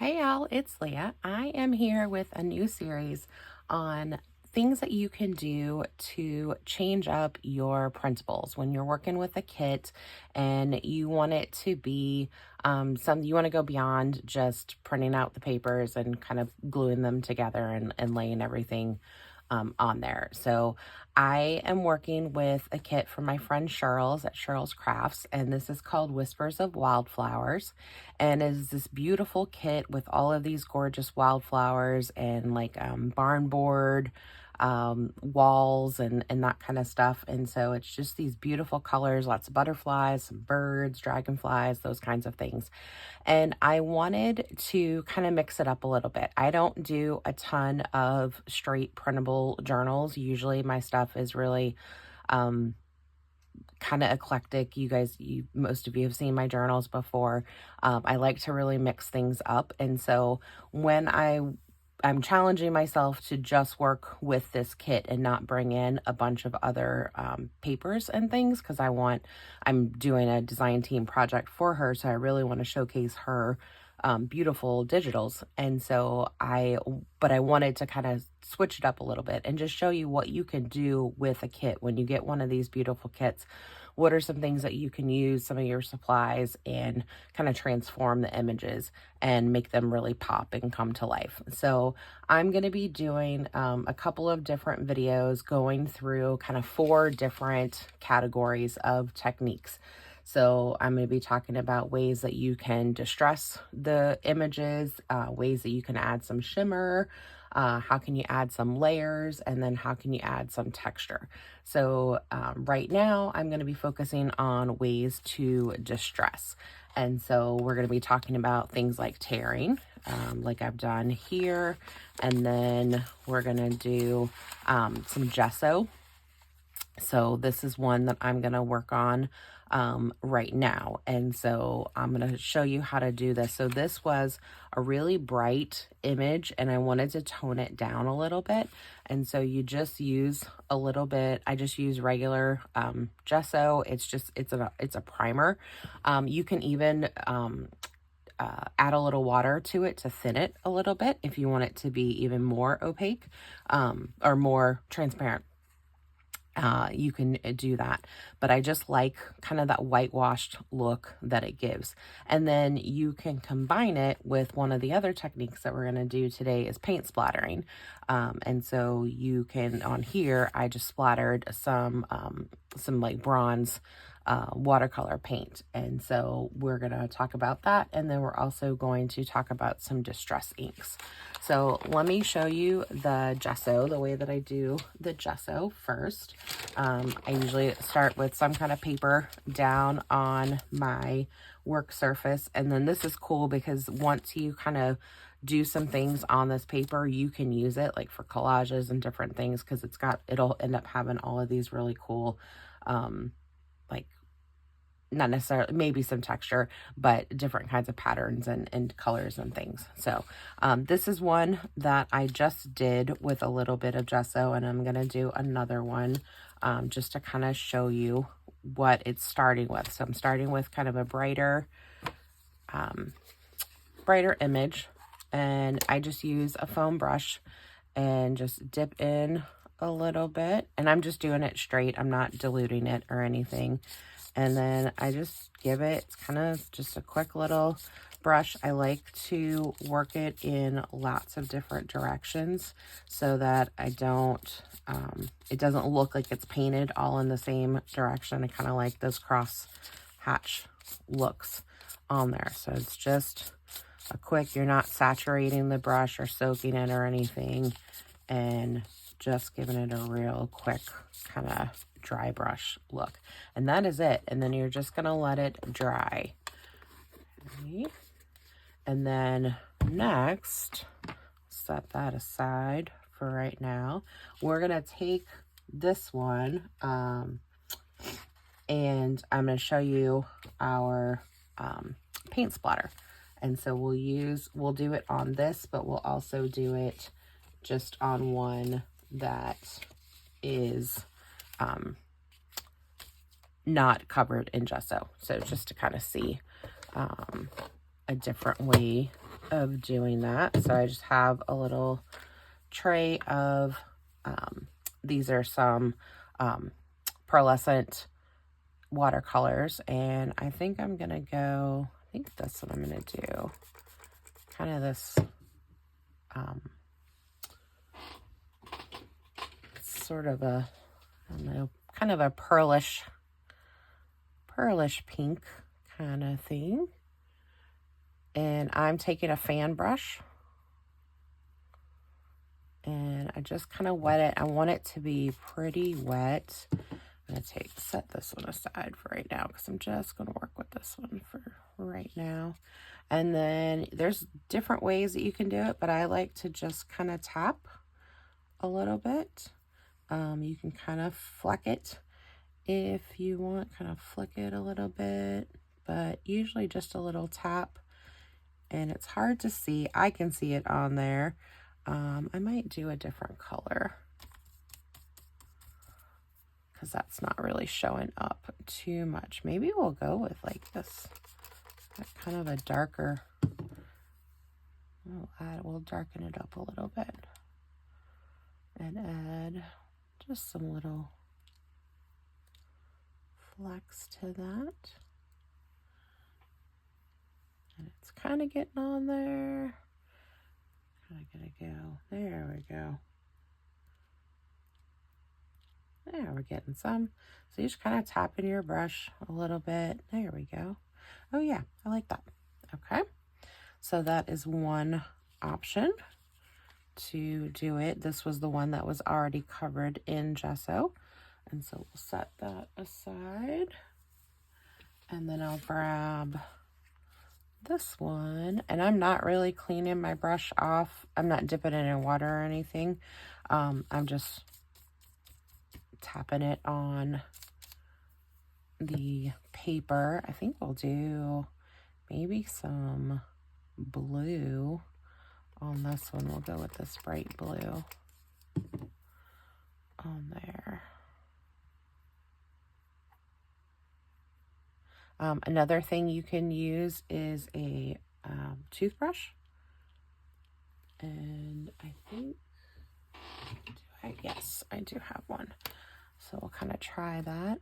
Hey y'all, it's Leah. I am here with a new series on things that you can do to change up your printables when you're working with a kit and you want it to be you want to go beyond just printing out the papers and kind of gluing them together and laying everything on there. So I am working with a kit from my friend Cheryl's at Cheryl's Crafts, and this is called Whispers of Wildflowers. And it is this beautiful kit with all of these gorgeous wildflowers and like barn board walls and that kind of stuff. And so it's just these beautiful colors, lots of butterflies, some birds, dragonflies, those kinds of things. And I wanted to kind of mix it up a little bit. I don't do a ton of straight printable journals. Usually my stuff is really um, kind of eclectic. Most of you have seen my journals before. I like to really mix things up. And so when I'm challenging myself to just work with this kit and not bring in a bunch of other papers and things because I'm doing a design team project for her. So I really want to showcase her beautiful digitals. And so but I wanted to kind of switch it up a little bit and just show you what you can do with a kit when you get one of these beautiful kits. What are some things that you can use, some of your supplies, and kind of transform the images and make them really pop and come to life. So I'm going to be doing a couple of different videos going through kind of 4 different categories of techniques. So I'm going to be talking about ways that you can distress the images, ways that you can add some shimmer, how can you add some layers, and then how can you add some texture. So right now I'm going to be focusing on ways to distress. And so we're going to be talking about things like tearing, like I've done here. And then we're going to do some gesso. So this is one that I'm going to work on right now. And so I'm going to show you how to do this. So this was a really bright image and I wanted to tone it down a little bit. And so you just use a little bit. I just use regular gesso. It's a primer. You can even add a little water to it to thin it a little bit if you want it to be even more opaque or more transparent. You can do that, but I just like kind of that whitewashed look that it gives. And then you can combine it with one of the other techniques that we're going to do today is paint splattering. And so you can, on here, I just splattered some like bronze watercolor paint. And so we're going to talk about that. And then we're also going to talk about some distress inks. So let me show you the gesso, the way that I do the gesso first. I usually start with some kind of paper down on my work surface. And then this is cool because once you kind of do some things on this paper, you can use it like for collages and different things because it'll end up having all of these really cool, like not necessarily, maybe some texture, but different kinds of patterns and colors and things. So this is one that I just did with a little bit of gesso, and I'm going to do another one just to kind of show you what it's starting with. So I'm starting with kind of a brighter image, and I just use a foam brush and just dip in a little bit, and I'm just doing it straight. I'm not diluting it or anything. And then I just give it kind of just a quick little brush. I like to work it in lots of different directions so that it doesn't look like it's painted all in the same direction. I kind of like those cross hatch looks on there. So it's just a quick, you're not saturating the brush or soaking it or anything, and just giving it a real quick kind of dry brush look. And that is it. And then you're just going to let it dry. Okay. And then next, set that aside for right now. We're going to take this one and I'm going to show you our paint splatter. And so we'll do it on this, but we'll also do it just on one that is not covered in gesso. So just to kind of see a different way of doing that. So I just have a little tray of, these are some pearlescent watercolors, and I think I'm gonna go, I think that's what I'm gonna do, kind of this sort of a, I don't know, kind of a pearlish pink kind of thing. And I'm taking a fan brush and I just kind of wet it. I want it to be pretty wet. I'm going to set this one aside for right now because I'm just going to work with this one for right now. And then there's different ways that you can do it, but I like to just kind of tap a little bit. You can kind of fleck it if you want, kind of flick it a little bit, but usually just a little tap. And it's hard to see. I can see it on there. I might do a different color because that's not really showing up too much. Maybe we'll go with like this, kind of a darker. We'll darken it up a little bit and add just some little flecks to that. And it's kind of getting on there. Kind of gonna go. There we go. There, we're getting some. So you just kind of tap in your brush a little bit. There we go. Oh yeah, I like that. Okay. So that is one option to do it. This was the one that was already covered in gesso. And so we'll set that aside. And then I'll grab this one. And I'm not really cleaning my brush off. I'm not dipping it in water or anything. I'm just tapping it on the paper. I think we'll do maybe some blue on this one. We'll go with this bright blue on there. Another thing you can use is a toothbrush. And I think, yes, I do have one. So we'll kind of try that.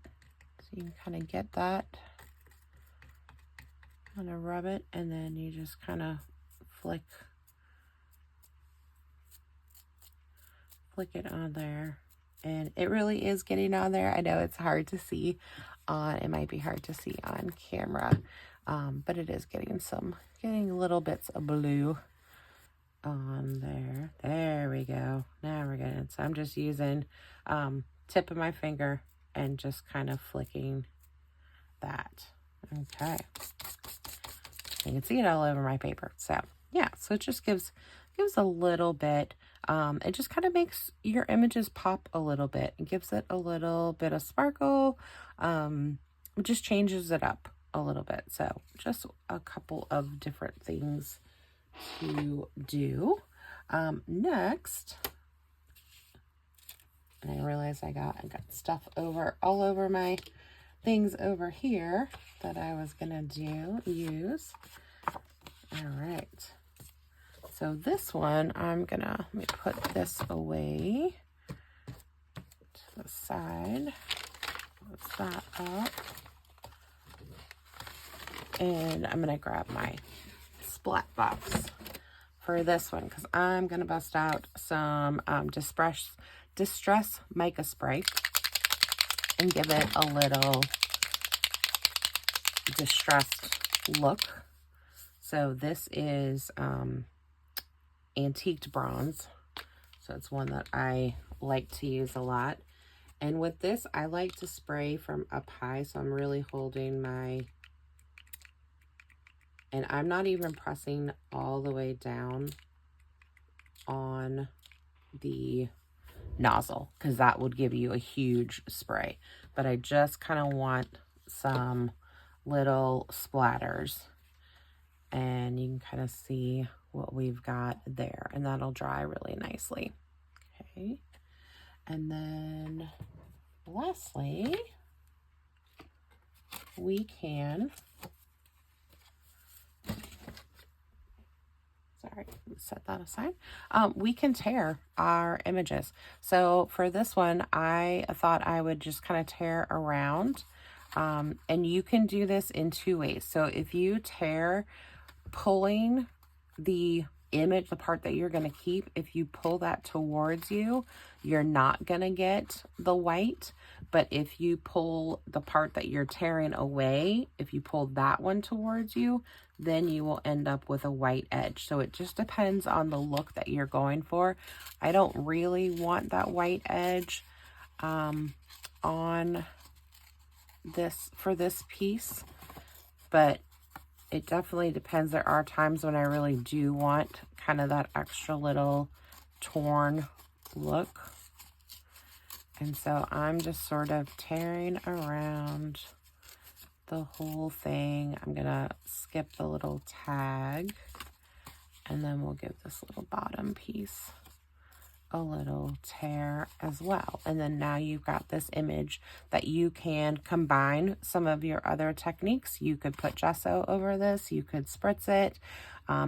So you can kind of get that, kind of rub it, and then you just kind of flick it on there. And it really is getting on there. I know it's hard to see on, it might be hard to see on camera, but it is getting little bits of blue on there. There we go. Now we're getting it. So I'm just using tip of my finger and just kind of flicking that. Okay. You can see it all over my paper. So yeah, so it just gives a little bit. It just kind of makes your images pop a little bit. It gives it a little bit of sparkle. It just changes it up a little bit. So just a couple of different things to do. Next, and I realized I got stuff all over my things over here that I was gonna use. All right. So this one, let me put this away to the side. Close that up. And I'm gonna grab my splat box for this one because I'm gonna bust out some distress mica spray and give it a little distressed look. So this is antiqued bronze. So it's one that I like to use a lot. And with this, I like to spray from up high. So I'm really holding and I'm not even pressing all the way down on the nozzle because that would give you a huge spray. But I just kind of want some little splatters. And you can kind of see what we've got there. And that'll dry really nicely. Okay. And then lastly, we can sorry, set that aside. We can tear our images. So for this one, I thought I would just kind of tear around. And you can do this in two ways. So if you tear, pulling the image, the part that you're going to keep, if you pull that towards you, you're not going to get the white. But if you pull the part that you're tearing away, if you pull that one towards you, then you will end up with a white edge. So it just depends on the look that you're going for. I don't really want that white edge on this for this piece, but it definitely depends. There are times when I really do want kind of that extra little torn look. And so I'm just sort of tearing around the whole thing. I'm going to skip the little tag, and then we'll give this little bottom piece a little tear as well. And then now you've got this image that you can combine some of your other techniques. You could put gesso over this, you could spritz it,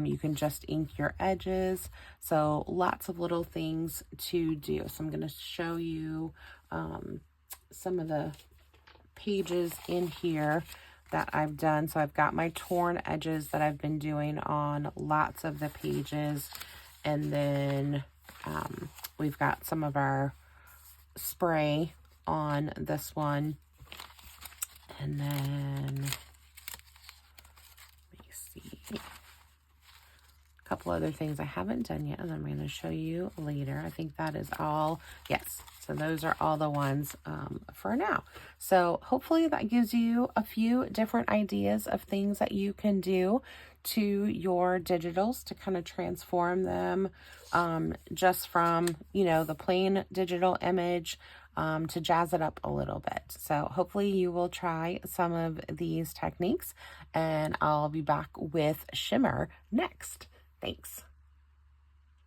you can just ink your edges. So lots of little things to do. So I'm going to show you some of the pages in here that I've done. So I've got my torn edges that I've been doing on lots of the pages, and then we've got some of our spray on this one. And then, let me see, a couple other things I haven't done yet, and I'm going to show you later. I think that is all. Yes, so those are all the ones for now. So hopefully that gives you a few different ideas of things that you can do to your digitals to kind of transform them, just from, you know, the plain digital image, to jazz it up a little bit. So hopefully you will try some of these techniques, and I'll be back with shimmer next. Thanks.